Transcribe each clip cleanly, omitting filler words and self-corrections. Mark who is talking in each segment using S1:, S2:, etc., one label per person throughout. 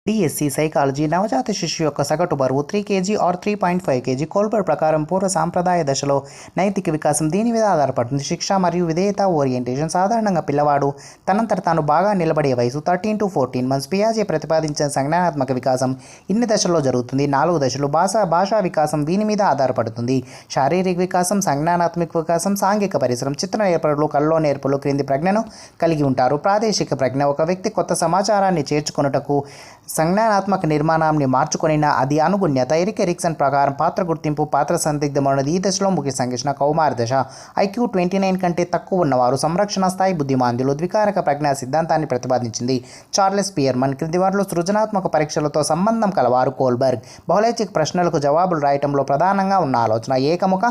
S1: DSC psychology నవజాత శిశు యొక్క సగటు బరువు 3 కేజీ ఆర్ 3.5 కేజీ. కోల్బర్ట్ ప్రకారం పూర్వ సాంప్రదాయ దశలో నైతిక వికాసం దీని మీద ఆధారపడుతుంది. శిక్ష మరియు విధేయత ఓరియంటేషన్. సాధారణంగా పిల్లవాడు తనంతట తాను బాగా నిలబడే వయసు 13 to 14 months. పియాజే ప్రతిపాదించిన సంజ్ఞానాత్మక వికాసం ఇన్ని దశల్లో జరుగుతుంది. 4 దశలు. భాషా వికాసం దీని మీద ఆధారపడుతుంది. శారీరక వికాసం, సంజ్ఞానాత్మక వికాసం, సాంఘిక పరిసరం. చిత్ర నేర్పరులు కల్లో నేర్పులు క్రింది ప్రజ్ఞను కలిగి ఉంటారు. ప్రాదేశిక ప్రజ్ఞ. ఒక వ్యక్తి కొత్త సమాచారాన్ని చేర్చుకొనుటకు సంజ్ఞానాత్మక నిర్మాణాన్ని మార్చుకొనినా అది అనుగుణ్యత. ఎరిక్ ఎరిక్సన్ ప్రకారం పాత్ర గుర్తింపు, పాత్ర సందిగ్ధమైనది ఈ దశలో ముఖ్య సంఘర్షణ. కౌమార దశ. IQ 29 కంటే తక్కువ ఉన్నవారు సంరక్షణ స్థాయి బుద్ధిమాంద్యులు. ద్వికారక ప్రజ్ఞా సిద్ధాంతాన్ని ప్రతిపాదించింది చార్లెస్ పియర్మన్. క్రింది వారిలో సృజనాత్మక పరీక్షలతో సంబంధం కలవారు కోల్బర్గ్. బహుళైచ్ఛిక ప్రశ్నలకు జవాబులు రాయటంలో ప్రధానంగా ఉన్న ఆలోచన ఏకముఖ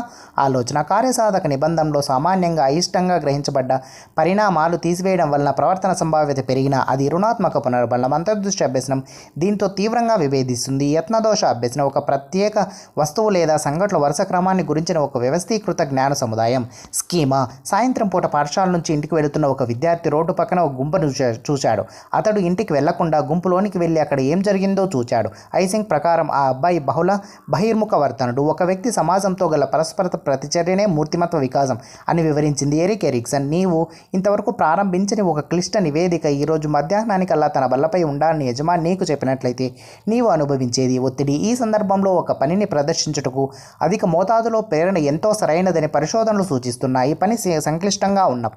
S1: ఆలోచన. కార్యసాధక నిబంధనలో సామాన్యంగా అయిష్టంగా గ్రహించబడ్డ పరిణామాలు తీసివేయడం వలన ప్రవర్తన సంభావ్యత పెరిగిన అది రుణాత్మక పునర్బలం. అంతర్దృష్టి అభ్యసనం దీంతో తీవ్రంగా విభేదిస్తుంది. యత్నదోష అభ్యసనం ఒక ప్రత్యేక వస్తువు లేదా సంఘటనల వరుస క్రమాన్ని గురించిన ఒక వ్యవస్థీకృత జ్ఞాన సముదాయం. స్కీమా. సాయంత్రం పూట పాఠశాల నుంచి ఇంటికి వెళుతున్న ఒక విద్యార్థి రోడ్డు పక్కన ఒక గుంపును చూశాడు. అతడు ఇంటికి వెళ్లకుండా గుంపులోనికి వెళ్ళి అక్కడ ఏం జరిగిందో చూచాడు. ఐసింగ్ ప్రకారం ఆ అబ్బాయి బహిర్ముఖ వర్తనుడు. ఒక వ్యక్తి సమాజంతో గల పరస్పర ప్రతిచర్యనే మూర్తిమత్వ వికాసం అని వివరించింది ఎరిక్ ఎరిక్సన్. నీవు ఇంతవరకు ప్రారంభించని ఒక క్లిష్ట నివేదిక ఈరోజు మధ్యాహ్నానికల్లా తన బల్లపై ఉండాలని యజమాని నీకు చెప్పినట్లయితే నీవు అనుభవించేది ఒత్తిడి. ఈ సందర్భంలో ఒక పనిని ప్రదర్శించుటకు అధిక మోతాదులో ప్రేరణ ఎంతో సరైనదని పరిశోధనలు సూచిస్తున్నాయి. పని సంక్లిష్టంగా ఉన్నప్పుడు